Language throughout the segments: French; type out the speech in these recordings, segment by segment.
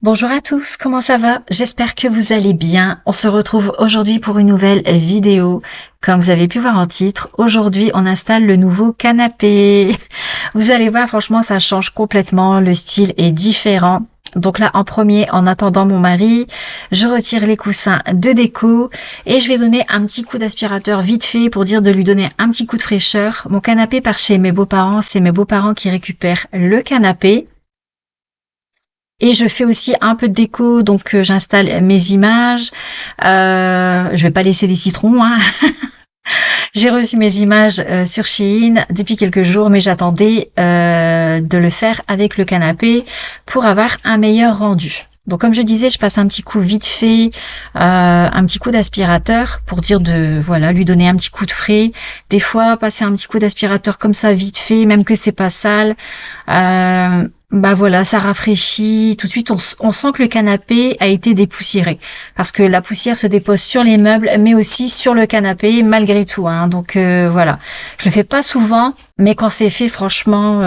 Bonjour à tous, comment ça va? J'espère que vous allez bien. On se retrouve aujourd'hui pour une nouvelle vidéo. Comme vous avez pu voir en titre, aujourd'hui on installe le nouveau canapé. Vous allez voir, franchement ça change complètement, le style est différent. Donc là, en premier, en attendant mon mari, je retire les coussins de déco et je vais donner un petit coup d'aspirateur vite fait pour dire de lui donner un petit coup de fraîcheur. Mon canapé part chez mes beaux-parents, c'est mes beaux-parents qui récupèrent le canapé. Et je fais aussi un peu de déco, donc j'installe mes images. Je vais pas laisser les citrons, hein. J'ai reçu mes images sur Shein depuis quelques jours, mais j'attendais de le faire avec le canapé pour avoir un meilleur rendu. Donc comme je disais, je passe un petit coup vite fait, un petit coup d'aspirateur pour dire voilà, lui donner un petit coup de frais. Des fois, passer un petit coup d'aspirateur comme ça vite fait, même que c'est pas sale. Voilà, ça rafraîchit. Tout de suite, on sent que le canapé a été dépoussiéré. Parce que la poussière se dépose sur les meubles, mais aussi sur le canapé, malgré tout, hein. Donc voilà, je le fais pas souvent, mais quand c'est fait, franchement,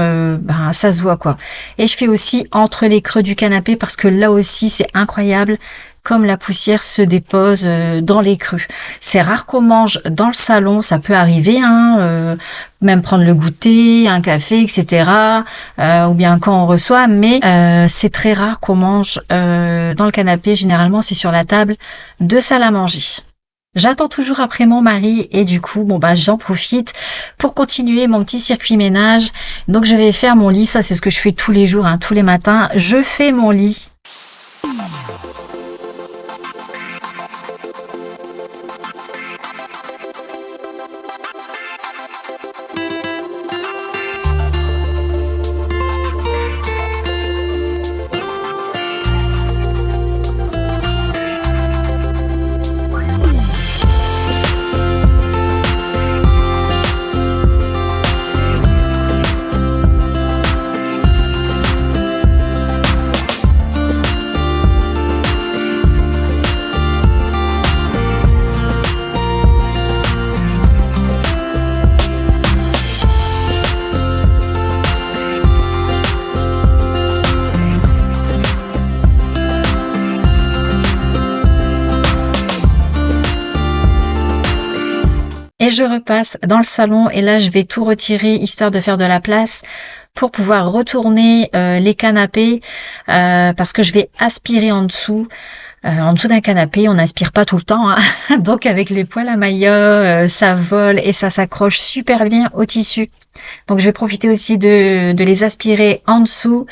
ça se voit, quoi. Et je fais aussi entre les creux du canapé, parce que là aussi, c'est incroyable comme la poussière se dépose dans les creux. C'est rare qu'on mange dans le salon, ça peut arriver, hein, même prendre le goûter, un café, etc. Ou bien quand on reçoit, mais c'est très rare qu'on mange dans le canapé. Généralement, c'est sur la table de salle à manger. J'attends toujours après mon mari et du coup, j'en profite pour continuer mon petit circuit ménage. Donc, je vais faire mon lit. Ça, c'est ce que je fais tous les jours, hein, tous les matins. Je fais mon lit. Et je repasse dans le salon et là je vais tout retirer histoire de faire de la place pour pouvoir retourner les canapés parce que je vais aspirer en dessous. En dessous d'un canapé, on n'aspire pas tout le temps, hein. Donc avec les poils à Maya, ça vole et ça s'accroche super bien au tissu. Donc je vais profiter aussi de les aspirer en dessous.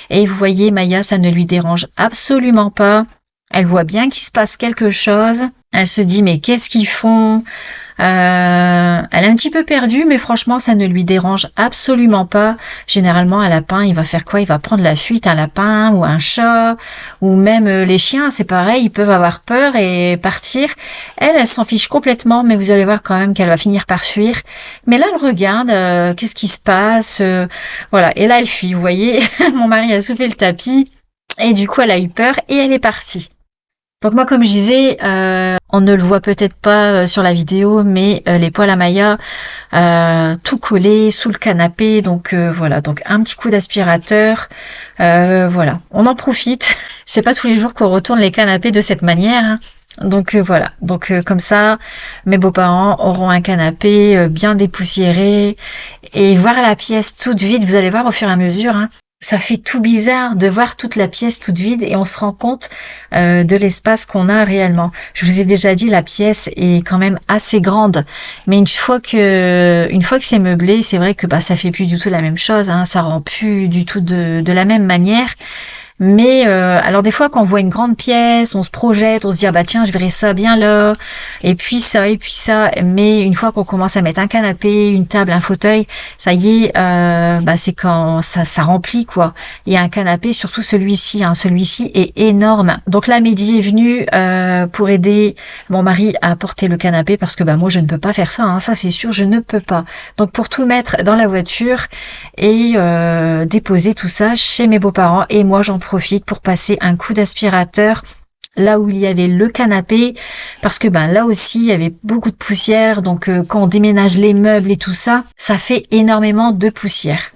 Et vous voyez, Maya, ça ne lui dérange absolument pas. Elle voit bien qu'il se passe quelque chose. Elle se dit, mais qu'est-ce qu'ils font? Elle est un petit peu perdue, mais franchement, ça ne lui dérange absolument pas. Généralement, un lapin, il va faire quoi? Il va prendre la fuite, un lapin ou un chat, ou même les chiens, c'est pareil, ils peuvent avoir peur et partir. Elle s'en fiche complètement, mais vous allez voir quand même qu'elle va finir par fuir. Mais là, elle regarde, qu'est-ce qui se passe? Voilà, et là, elle fuit, vous voyez. Mon mari a soulevé le tapis, et du coup, elle a eu peur, et elle est partie. Donc moi, comme je disais, on ne le voit peut-être pas sur la vidéo, mais les poils à Maya, tout collé sous le canapé. Donc voilà, donc un petit coup d'aspirateur. Voilà, on en profite. C'est pas tous les jours qu'on retourne les canapés de cette manière, hein. Donc voilà, donc comme ça, mes beaux-parents auront un canapé bien dépoussiéré et voir la pièce toute vide. Vous allez voir au fur et à mesure, hein. Ça fait tout bizarre de voir toute la pièce toute vide et on se rend compte de l'espace qu'on a réellement. Je vous ai déjà dit, la pièce est quand même assez grande, mais une fois que c'est meublé, c'est vrai que ça fait plus du tout la même chose, hein, ça rend plus du tout de la même manière. Mais alors des fois quand on voit une grande pièce, on se projette, on se dit tiens, je verrai ça bien là, et puis ça, mais une fois qu'on commence à mettre un canapé, une table, un fauteuil, ça y est, c'est quand ça remplit, quoi. Et un canapé, surtout celui-ci, hein, celui-ci est énorme. Donc là, Mehdi est venu pour aider mon mari à porter le canapé parce que moi je ne peux pas faire ça, hein, ça c'est sûr, je ne peux pas. Donc pour tout mettre dans la voiture et déposer tout ça chez mes beaux-parents, et moi j'en profite pour passer un coup d'aspirateur là où il y avait le canapé, parce que là aussi il y avait beaucoup de poussière, donc quand on déménage les meubles et tout ça, ça fait énormément de poussière.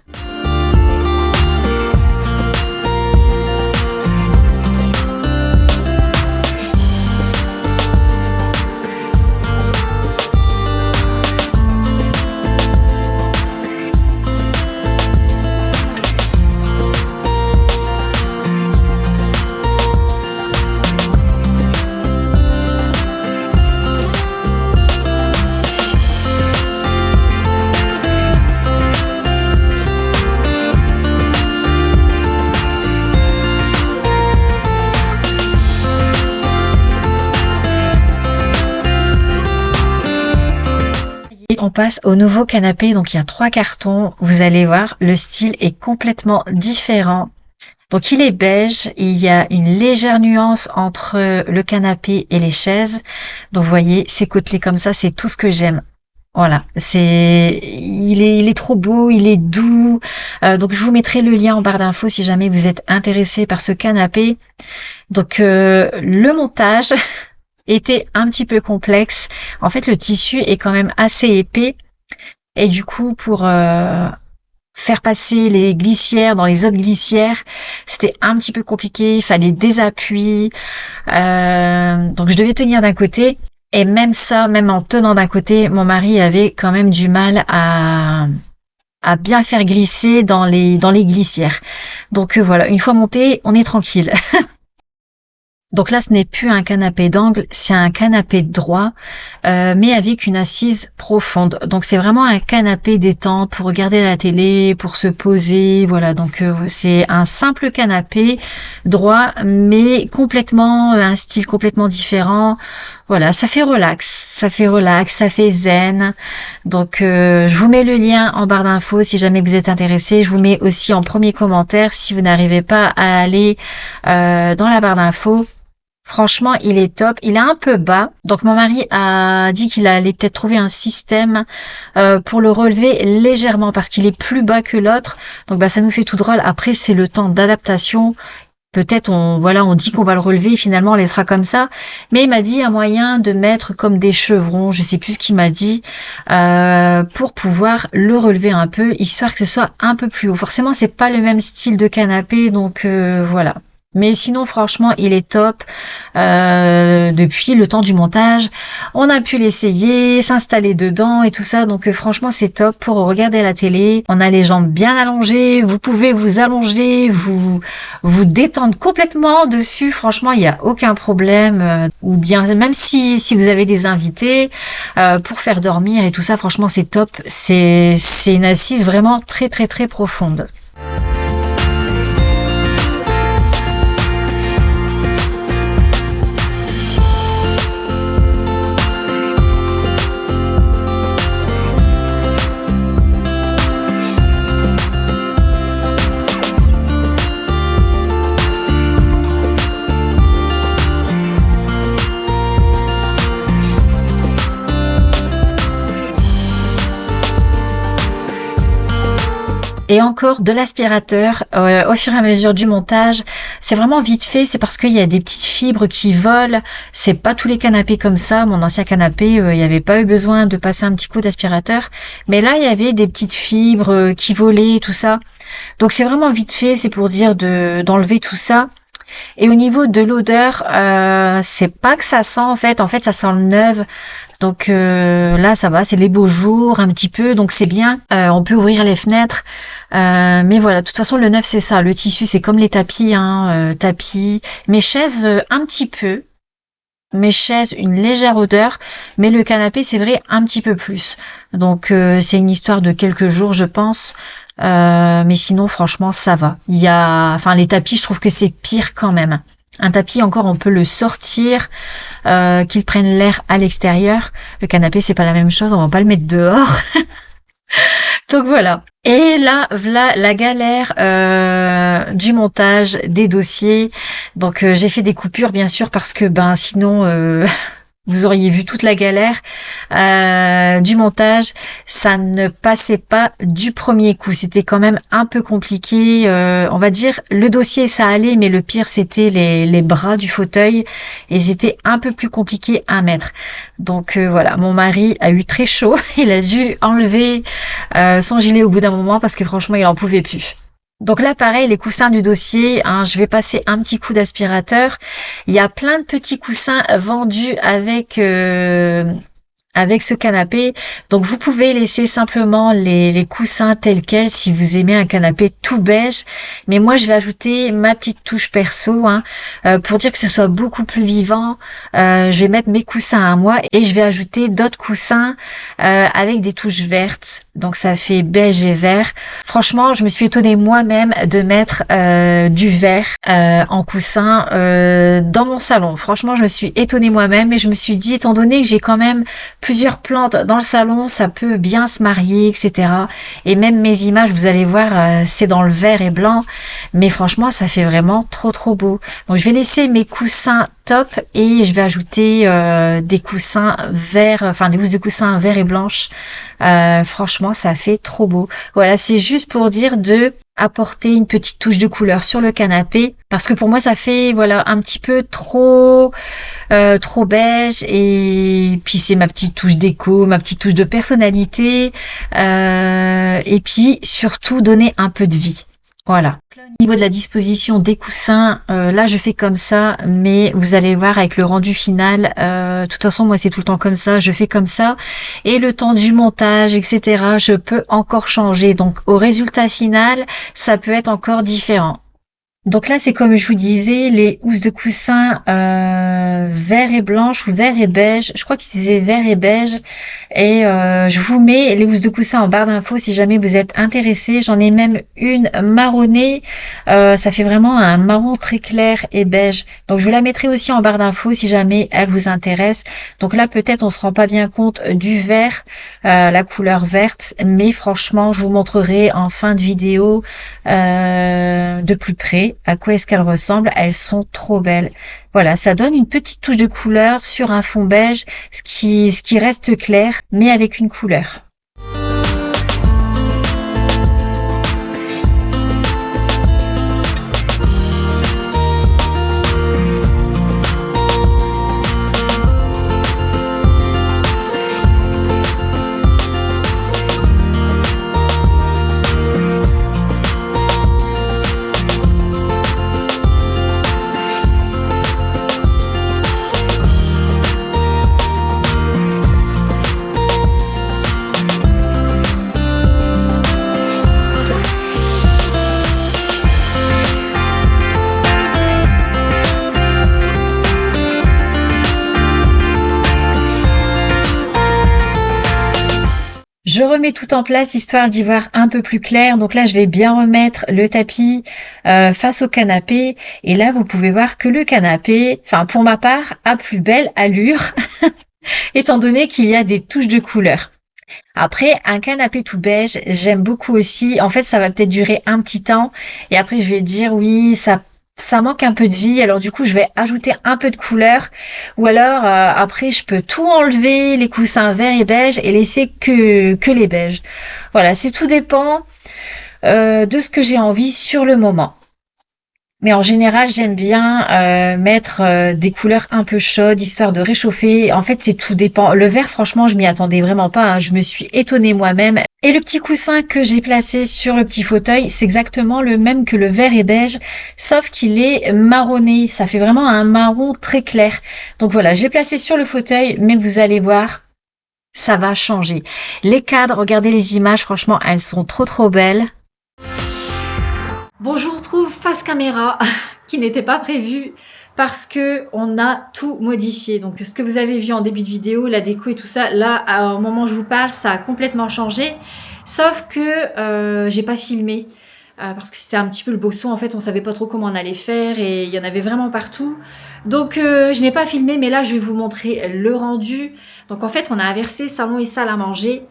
Et on passe au nouveau canapé. Donc il y a 3 cartons. Vous allez voir, le style est complètement différent. Donc il est beige, il y a une légère nuance entre le canapé et les chaises. Donc vous voyez, ces côtelets comme ça, c'est tout ce que j'aime. Voilà, il est trop beau, il est doux. Donc je vous mettrai le lien en barre d'infos si jamais vous êtes intéressé par ce canapé. Donc le montage était un petit peu complexe. En fait, le tissu est quand même assez épais et du coup pour faire passer les glissières dans les autres glissières, c'était un petit peu compliqué. Il fallait des appuis. Donc je devais tenir d'un côté. Et même ça, même en tenant d'un côté, mon mari avait quand même du mal à bien faire glisser dans les glissières. Donc voilà, une fois monté, on est tranquille. Donc là, ce n'est plus un canapé d'angle, c'est un canapé droit, mais avec une assise profonde. Donc c'est vraiment un canapé détente pour regarder la télé, pour se poser, voilà. Donc c'est un simple canapé droit, mais complètement un style complètement différent. Voilà, ça fait relax, ça fait zen. Donc je vous mets le lien en barre d'infos si jamais vous êtes intéressé. Je vous mets aussi en premier commentaire si vous n'arrivez pas à aller dans la barre d'infos. Franchement, il est top. Il est un peu bas. Donc, mon mari a dit qu'il allait peut-être trouver un système pour le relever légèrement parce qu'il est plus bas que l'autre. Donc, bah, ça nous fait tout drôle. Après, c'est le temps d'adaptation. Peut-être on dit qu'on va le relever et finalement on laissera comme ça. Mais il m'a dit un moyen de mettre comme des chevrons, je sais plus ce qu'il m'a dit, pour pouvoir le relever un peu, histoire que ce soit un peu plus haut. Forcément, c'est pas le même style de canapé, donc voilà. Mais sinon, franchement, il est top. Depuis le temps du montage, on a pu l'essayer, s'installer dedans et tout ça. Donc franchement, c'est top pour regarder la télé. On a les jambes bien allongées. Vous pouvez vous allonger, vous détendre complètement dessus. Franchement, il n'y a aucun problème. Ou bien, même si vous avez des invités pour faire dormir et tout ça, franchement, c'est top. C'est une assise vraiment très, très, très profonde. Et encore de l'aspirateur au fur et à mesure du montage. C'est vraiment vite fait, c'est parce qu'il y a des petites fibres qui volent. C'est pas tous les canapés comme ça. Mon ancien canapé, il n'y avait pas eu besoin de passer un petit coup d'aspirateur. Mais là, il y avait des petites fibres qui volaient, tout ça. Donc c'est vraiment vite fait, c'est pour dire d'enlever tout ça. Et au niveau de l'odeur, c'est pas que ça sent en fait ça sent le neuf. Donc là ça va, c'est les beaux jours un petit peu, donc c'est bien. On peut ouvrir les fenêtres, mais voilà, de toute façon le neuf c'est ça. Le tissu c'est comme les tapis, tapis. Mes chaises un petit peu. Mes chaises, une légère odeur, mais le canapé, c'est vrai, un petit peu plus. Donc, c'est une histoire de quelques jours, je pense. Mais sinon, franchement, ça va. Les tapis, je trouve que c'est pire quand même. Un tapis, encore, on peut le sortir, qu'il prenne l'air à l'extérieur. Le canapé, c'est pas la même chose, on va pas le mettre dehors. Donc voilà. Et là, voilà la galère du montage des dossiers. Donc j'ai fait des coupures bien sûr parce que sinon vous auriez vu toute la galère du montage. Ça ne passait pas du premier coup. C'était quand même un peu compliqué. On va dire le dossier ça allait, mais le pire c'était les bras du fauteuil et c'était un peu plus compliqué à mettre. Donc voilà, mon mari a eu très chaud. Il a dû enlever son gilet au bout d'un moment parce que franchement il en pouvait plus. Donc là, pareil, les coussins du dossier, je vais passer un petit coup d'aspirateur. Il y a plein de petits coussins vendus avec ce canapé. Donc vous pouvez laisser simplement les coussins tels quels si vous aimez un canapé tout beige. Mais moi je vais ajouter ma petite touche perso pour dire que ce soit beaucoup plus vivant. Je vais mettre mes coussins à moi et je vais ajouter d'autres coussins avec des touches vertes. Donc ça fait beige et vert. Franchement, je me suis étonnée moi-même de mettre du vert en coussin dans mon salon. Franchement, je me suis étonnée moi-même et je me suis dit, étant donné que j'ai quand même plusieurs plantes dans le salon, ça peut bien se marier, etc. Et même mes images, vous allez voir, c'est dans le vert et blanc, mais franchement, ça fait vraiment trop beau. Donc je vais laisser mes coussins top et je vais ajouter des coussins verts, enfin des housses de coussins verts et blanches. Franchement, ça fait trop beau. Voilà, c'est juste pour dire de apporter une petite touche de couleur sur le canapé, parce que pour moi ça fait voilà un petit peu trop beige, et puis c'est ma petite touche déco, ma petite touche de personnalité, et puis surtout donner un peu de vie. Voilà. Au niveau de la disposition des coussins, là je fais comme ça, mais vous allez voir avec le rendu final, de toute façon moi c'est tout le temps comme ça, je fais comme ça, et le temps du montage, etc., je peux encore changer, donc au résultat final, ça peut être encore différent. Donc là, c'est comme je vous disais, les housses de coussin vert et blanche ou vert et beige. Je crois qu'ils disaient vert et beige. Et je vous mets les housses de coussin en barre d'infos si jamais vous êtes intéressés. J'en ai même une marronnée. Ça fait vraiment un marron très clair et beige. Donc je vous la mettrai aussi en barre d'infos si jamais elle vous intéresse. Donc là, peut-être on se rend pas bien compte du vert, la couleur verte. Mais franchement, je vous montrerai en fin de vidéo de plus près à quoi est-ce qu'elles ressemblent. Elles sont trop belles. Voilà, ça donne une petite touche de couleur sur un fond beige, ce qui reste clair, mais avec une couleur. Je remets tout en place histoire d'y voir un peu plus clair. Donc là, je vais bien remettre le tapis face au canapé. Et là, vous pouvez voir que le canapé, enfin pour ma part, a plus belle allure, étant donné qu'il y a des touches de couleur. Après, un canapé tout beige, j'aime beaucoup aussi. En fait, ça va peut-être durer un petit temps. Et après, je vais dire oui, ça manque un peu de vie. Alors du coup, je vais ajouter un peu de couleur. Ou alors, après, je peux tout enlever, les coussins verts et beige, et laisser que les beiges. Voilà, c'est tout dépend de ce que j'ai envie sur le moment. Mais en général, j'aime bien mettre des couleurs un peu chaudes, histoire de réchauffer. En fait, c'est tout dépend. Le vert, franchement, je m'y attendais vraiment pas, hein. Je me suis étonnée moi-même. Et le petit coussin que j'ai placé sur le petit fauteuil, c'est exactement le même que le vert et beige, sauf qu'il est marronné. Ça fait vraiment un marron très clair. Donc voilà, j'ai placé sur le fauteuil, mais vous allez voir, ça va changer. Les cadres, regardez les images, franchement, elles sont trop belles. Bon, je vous retrouve face caméra, qui n'était pas prévu parce que on a tout modifié. Donc, ce que vous avez vu en début de vidéo, la déco et tout ça, là, au moment où je vous parle, ça a complètement changé. Sauf que j'ai pas filmé parce que c'était un petit peu le bosson. En fait, on savait pas trop comment on allait faire et il y en avait vraiment partout. Donc, je n'ai pas filmé, mais là, je vais vous montrer le rendu. Donc, en fait, on a inversé salon et salle à manger.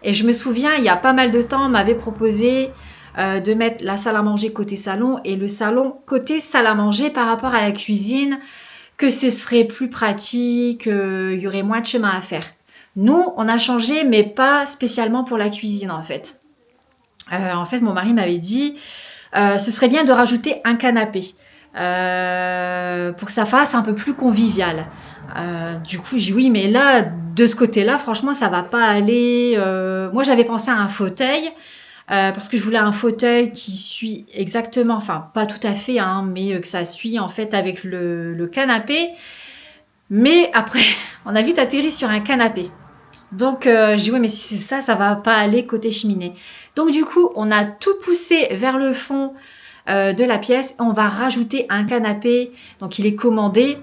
Et je me souviens, il y a pas mal de temps, on m'avait proposé de mettre la salle à manger côté salon et le salon côté salle à manger par rapport à la cuisine, que ce serait plus pratique, il y aurait moins de chemin à faire. Nous, on a changé, mais pas spécialement pour la cuisine en fait. En fait, mon mari m'avait dit, ce serait bien de rajouter un canapé pour que ça fasse un peu plus convivial. Du coup, j'ai dit oui, mais là, de ce côté-là, franchement, ça va pas aller. Moi, j'avais pensé à un fauteuil. Parce que je voulais un fauteuil qui suit exactement, enfin pas tout à fait, hein, mais que ça suit en fait avec le canapé. Mais après, on a vite atterri sur un canapé. Donc je dis ouais, mais si c'est ça, ça va pas aller côté cheminée. Donc du coup, on a tout poussé vers le fond de la pièce. On va rajouter un canapé. Donc il est commandé.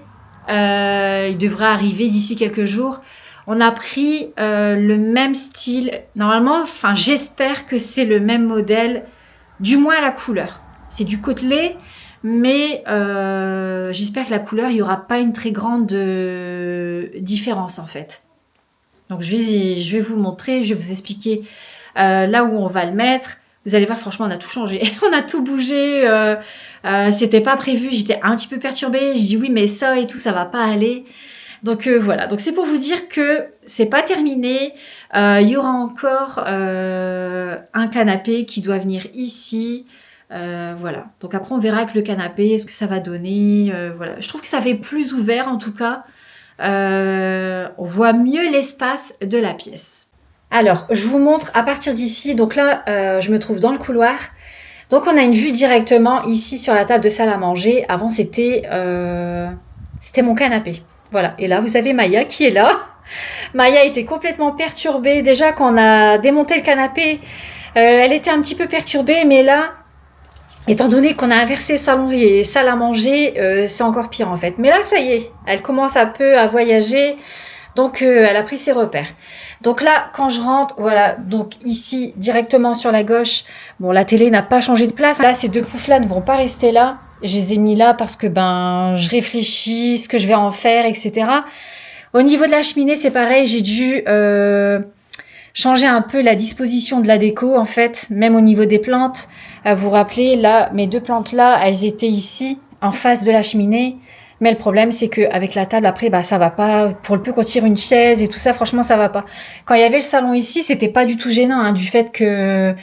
Il devrait arriver d'ici quelques jours. On a pris le même style. Normalement, enfin, j'espère que c'est le même modèle, du moins la couleur. C'est du côtelé, mais j'espère que la couleur, il n'y aura pas une très grande différence en fait. Donc je vais vous montrer, je vais vous expliquer là où on va le mettre. Vous allez voir, franchement, on a tout changé, on a tout bougé. C'était pas prévu, j'étais un petit peu perturbée. Je dis oui, mais ça et tout, ça va pas aller. Donc voilà. Donc c'est pour vous dire que c'est pas terminé. Il y aura encore un canapé qui doit venir ici. Voilà. Donc après, on verra avec le canapé ce que ça va donner. Voilà. Je trouve que ça fait plus ouvert en tout cas. On voit mieux l'espace de la pièce. Alors, je vous montre à partir d'ici. Donc là, je me trouve dans le couloir. Donc on a une vue directement ici sur la table de salle à manger. Avant, c'était mon canapé. Voilà. Et là, vous avez Maya qui est là. Maya était complètement perturbée. Déjà, quand on a démonté le canapé, elle était un petit peu perturbée. Mais là, étant donné qu'on a inversé salon et salle à manger, c'est encore pire en fait. Mais là, ça y est, elle commence un peu à voyager. Donc, elle a pris ses repères. Donc là, quand je rentre, voilà, donc ici, directement sur la gauche, bon, la télé n'a pas changé de place. Là, ces deux poufs-là ne vont pas rester là. Je les ai mis là parce que, je réfléchis, ce que je vais en faire, etc. Au niveau de la cheminée, c'est pareil, j'ai dû changer un peu la disposition de la déco, en fait, même au niveau des plantes. Vous vous rappelez, là, mes deux plantes-là, elles étaient ici, en face de la cheminée. Mais le problème, c'est qu'avec la table, après, ça va pas. Pour le peu qu'on tire une chaise et tout ça, franchement, ça va pas. Quand il y avait le salon ici, c'était pas du tout gênant, hein, du fait que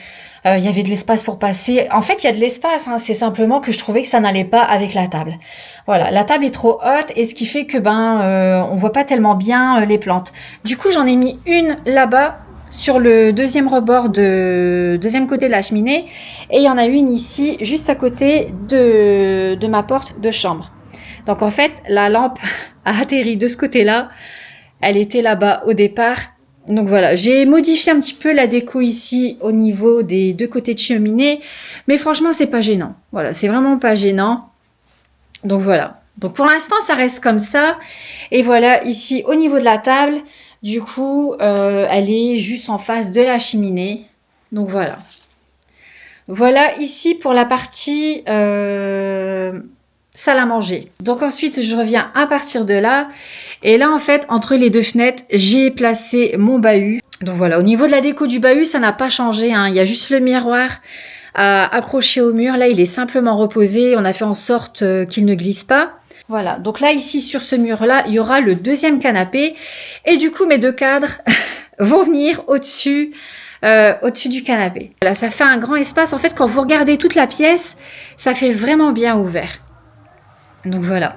il y avait de l'espace pour passer. En fait, il y a de l'espace, hein, c'est simplement que je trouvais que ça n'allait pas avec la table. Voilà, la table est trop haute et ce qui fait que on voit pas tellement bien les plantes. Du coup, j'en ai mis une là-bas sur le deuxième deuxième côté de la cheminée et il y en a une ici juste à côté de ma porte de chambre. Donc en fait, la lampe a atterri de ce côté-là. Elle était là-bas au départ. Donc voilà, j'ai modifié un petit peu la déco ici au niveau des deux côtés de cheminée. Mais franchement, c'est pas gênant. Voilà, c'est vraiment pas gênant. Donc voilà. Donc pour l'instant, ça reste comme ça. Et voilà, ici au niveau de la table, du coup, elle est juste en face de la cheminée. Donc voilà. Voilà ici pour la partie salle à manger. Donc ensuite, je reviens à partir de là. Et là, en fait, entre les deux fenêtres, j'ai placé mon bahut. Donc voilà, au niveau de la déco du bahut, ça n'a pas changé, hein. Il y a juste le miroir accroché au mur. Là, il est simplement reposé. On a fait en sorte qu'il ne glisse pas. Voilà, donc là, ici, sur ce mur-là, il y aura le deuxième canapé. Et du coup, mes deux cadres vont venir au-dessus du canapé. Voilà, ça fait un grand espace. En fait, quand vous regardez toute la pièce, ça fait vraiment bien ouvert. Donc voilà.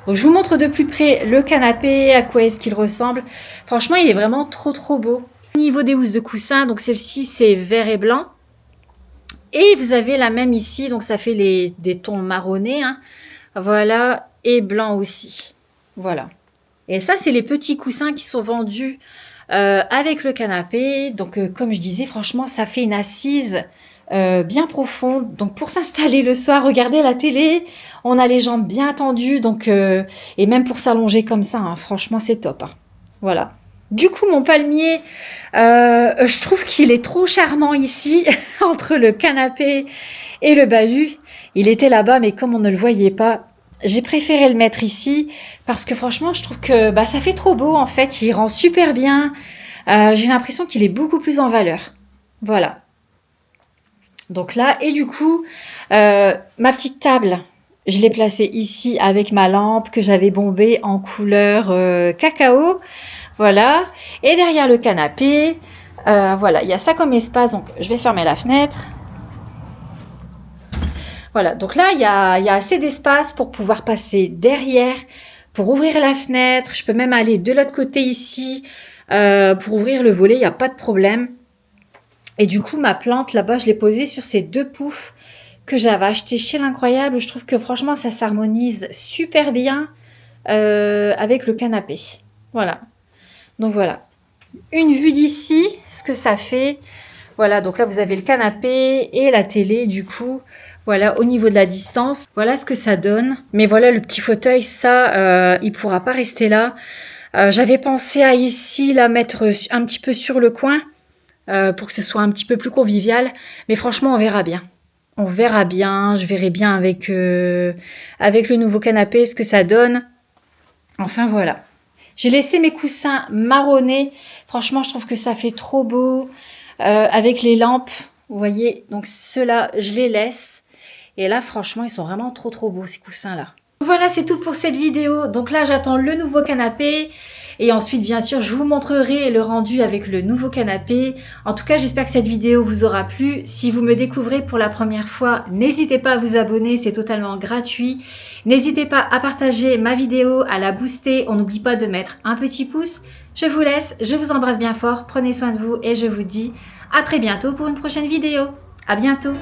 Donc je vous montre de plus près le canapé, à quoi est-ce qu'il ressemble. Franchement, il est vraiment trop trop beau. Au niveau des housses de coussin, donc celle-ci c'est vert et blanc. Et vous avez la même ici, donc ça fait des tons marronnés, hein. Voilà, et blanc aussi. Voilà. Et ça, c'est les petits coussins qui sont vendus avec le canapé. Donc comme je disais, franchement, ça fait une assise bien profonde. Donc pour s'installer le soir, regarder la télé, on a les jambes bien tendues. Donc et même pour s'allonger comme ça, hein, franchement c'est top, hein. Voilà. Du coup, mon palmier, je trouve qu'il est trop charmant ici, entre le canapé et le bahut. Il était là-bas, mais comme on ne le voyait pas, j'ai préféré le mettre ici, parce que franchement, je trouve que ça fait trop beau, en fait. Il rend super bien. J'ai l'impression qu'il est beaucoup plus en valeur. Voilà. Donc là, et du coup, ma petite table, je l'ai placée ici avec ma lampe que j'avais bombée en couleur cacao. Voilà. Et derrière le canapé, voilà, il y a ça comme espace. Donc, je vais fermer la fenêtre. Voilà. Donc là, il y a assez d'espace pour pouvoir passer derrière, pour ouvrir la fenêtre. Je peux même aller de l'autre côté ici pour ouvrir le volet. Il n'y a pas de problème. Et du coup, ma plante, là-bas, je l'ai posée sur ces deux poufs que j'avais acheté chez l'Incroyable. Je trouve que franchement, ça s'harmonise super bien avec le canapé. Voilà. Donc voilà. Une vue d'ici, ce que ça fait. Voilà, donc là, vous avez le canapé et la télé, du coup. Voilà, au niveau de la distance. Voilà ce que ça donne. Mais voilà, le petit fauteuil, ça, il pourra pas rester là. J'avais pensé à ici, la mettre un petit peu sur le coin. Pour que ce soit un petit peu plus convivial. Mais franchement, on verra bien. On verra bien. Je verrai bien avec le nouveau canapé ce que ça donne. Enfin, voilà. J'ai laissé mes coussins marronnés. Franchement, je trouve que ça fait trop beau avec les lampes. Vous voyez, donc ceux-là, je les laisse. Et là, franchement, ils sont vraiment trop beaux, ces coussins-là. Voilà, c'est tout pour cette vidéo. Donc là, j'attends le nouveau canapé. Et ensuite, bien sûr, je vous montrerai le rendu avec le nouveau canapé. En tout cas, j'espère que cette vidéo vous aura plu. Si vous me découvrez pour la première fois, n'hésitez pas à vous abonner, c'est totalement gratuit. N'hésitez pas à partager ma vidéo, à la booster. On n'oublie pas de mettre un petit pouce. Je vous laisse, je vous embrasse bien fort, prenez soin de vous et je vous dis à très bientôt pour une prochaine vidéo. À bientôt!